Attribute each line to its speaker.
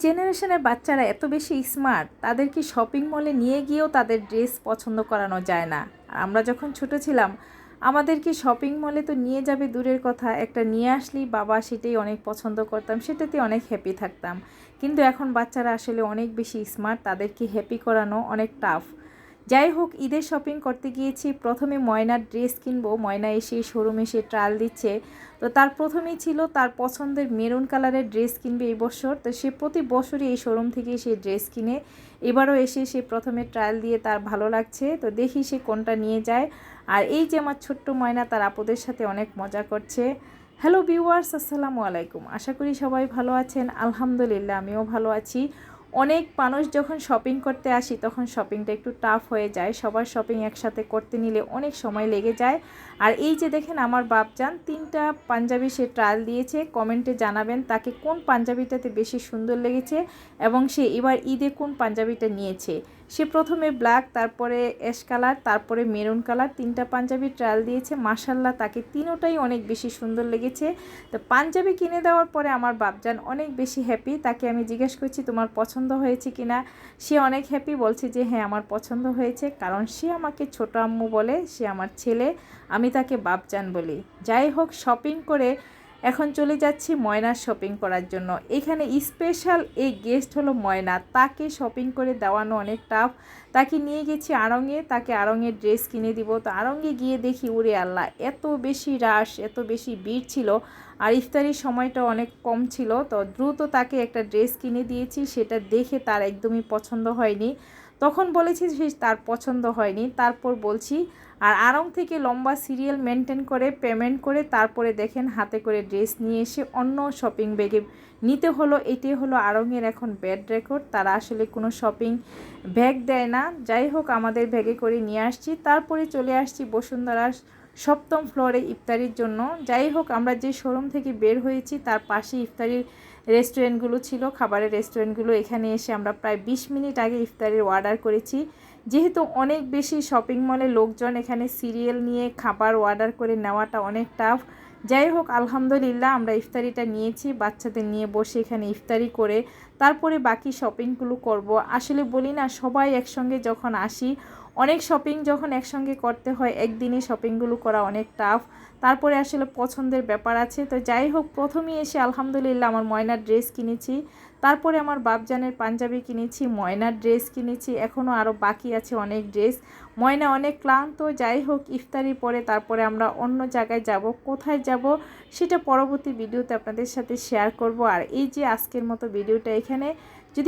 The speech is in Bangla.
Speaker 1: জেনারেশনের বাচ্চারা এত বেশি স্মার্ট, তাদেরকে শপিং মলে নিয়ে গিয়েও তাদের ড্রেস পছন্দ করানো যায় না। আর আমরা যখন ছোট ছিলাম, আমাদেরকে শপিং মলে তো নিয়ে যাবে দূরের কথা, একটা নিয়ে আসলেই বাবা সেটাই অনেক পছন্দ করতাম, সেটাতে অনেক হ্যাপি থাকতাম। কিন্তু এখন বাচ্চারা আসলে অনেক বেশি স্মার্ট, তাদেরকে হ্যাপি করানো অনেক টাফ। যাই হোক, ঈদের শপিং করতে গিয়েছি, প্রথমে ময়নার ড্রেস কিনবো। ময়না এসে শোরুমে এসে ট্রায়াল দিচ্ছে, তো তার প্রথমেই ছিল তার পছন্দের মেরুন কালারের ড্রেস কিনবে এই বছর। তো সে প্রতি বছরই এই শোরুম থেকে সে ড্রেস কিনে, এবারও এসে সে প্রথমে ট্রায়াল দিয়ে তার ভালো লাগছে, তো দেখি সে কোনটা নিয়ে যায়। আর এই যে আমার ছোট্ট ময়না তার আপুদের সাথে অনেক মজা করছে। হ্যালো ভিউয়ার্স, আসসালামু আলাইকুম। আশা করি সবাই ভালো আছেন। আলহামদুলিল্লাহ, আমিও ভালো আছি। অনেক মানুষ যখন শপিং করতে আসি তখন শপিংটা একটু টাফ হয়ে যায়, সবার শপিং একসাথে করতে নিলে অনেক সময় লেগে যায়। আর এই যে দেখেন আমার বাপজান 3টা পাঞ্জাবি সে ট্রায়াল দিয়েছে। কমেন্টে জানাবেন তাকে কোন পাঞ্জাবিটাতে বেশি সুন্দর লেগেছে এবং সে এবার ঈদে কোন পাঞ্জাবিটা নিয়েছে। সে প্রথমে ব্ল্যাক, তারপরে অ্যাশ কালার, তারপরে মেরুন কালার, 3টা পাঞ্জাবি ট্রায়াল দিয়েছে। মাশাল্লাহ, তাকে তিনোটাই অনেক বেশি সুন্দর লেগেছে। তো পাঞ্জাবি কিনে দেওয়ার পরে আমার বাপজান অনেক বেশি হ্যাপি। তাকে আমি জিজ্ঞেস করছি তোমার পছন্দ হয়েছে কি না। সে অনেক হ্যাপি, বলছে যে হ্যাঁ আমার পছন্দ হয়েছে, কারণ সে আমাকে ছোট আম্মু বলে, সে আমার ছেলে, আমি তাকে বাপজান বলি। যাই হোক, শপিং করে এখন চলে যাচ্ছি ময়নার শপিং করার জন্য। এখানে স্পেশাল এই গেস্ট হলো ময়না, তাকে শপিং করে দেওয়ানো অনেক টাফ। তাকে নিয়ে গেছি আড়ংয়ে, তাকে আড়ংয়ের ড্রেস কিনে দিব। তো আড়ংয়ে গিয়ে দেখি ওরে আল্লাহ, এত বেশি রাশ, এত বেশি ভিড় ছিল, আর ইফতারির সময়টা অনেক কম ছিল। তো দ্রুত তাকে একটা ড্রেস কিনে দিয়েছি, সেটা দেখে তার একদমই পছন্দ হয়নি। তখন বলেছি যে তার পছন্দ হয়নি, তারপর বলছি। আর আড়ং থেকে লম্বা সিরিয়াল মেনটেন করে পেমেন্ট করে তারপরে দেখেন হাতে করে ড্রেস নিয়ে এসে অন্য শপিং ব্যাগে নিতে হলো। এটাই হলো আড়ংয়ের এখন ব্যাড রেকর্ড, তারা আসলে কোনো শপিং ব্যাগ দেয় না। যাই হোক, আমাদের ব্যাগে করে নিয়ে আসছি, তারপরে চলে আসছি বসুন্ধরা 7ম ফ্লোরে ইফতারির জন্য। যাই হোক, আমরা যে শোরুম থেকে বের হয়েছি তার পাশে ইফতারির রেস্টুরেন্টগুলো ছিল, খাবারের রেস্টুরেন্টগুলো। এখানে এসে আমরা প্রায় 20 মিনিট আগে ইফতারির অর্ডার করেছি। যেহেতু অনেক বেশি শপিং মলে লোকজন, এখানে সিরিয়াল নিয়ে খাবার অর্ডার করে নেওয়াটা অনেক টাফ। যাই হোক, আলহামদুলিল্লাহ আমরা ইফতারিটা নিয়েছি, বাচ্চাদের নিয়ে বসে এখানে ইফতারি করে তারপরে বাকি শপিংগুলো করব। আসলে বলি না, সবাই একসঙ্গে যখন আসি, অনেক শপিং যখন একসঙ্গে করতে হয়, একদিনে শপিংগুলো করা অনেক টাফ। তারপরে আসলে পছন্দের ব্যাপার আছে। তো যাই হোক, প্রথমেই এসে আলহামদুলিল্লাহ আমার ময়নার ড্রেস কিনেছি, তারপরে আমার বাপজানের পাঞ্জাবি কিনেছি, ময়নার ড্রেস কিনেছি, এখনও আরও বাকি আছে অনেক ড্রেস। ময়না অনেক ক্লান্ত। যাই হোক, ইফতারি পরে তারপরে আমরা অন্য জায়গায় যাব, কোথায় যাব সেটা পরবর্তী ভিডিওতে আপনাদের সাথে শেয়ার করব। আর এই যে আজকের মতো ভিডিওটা এখানে, যদি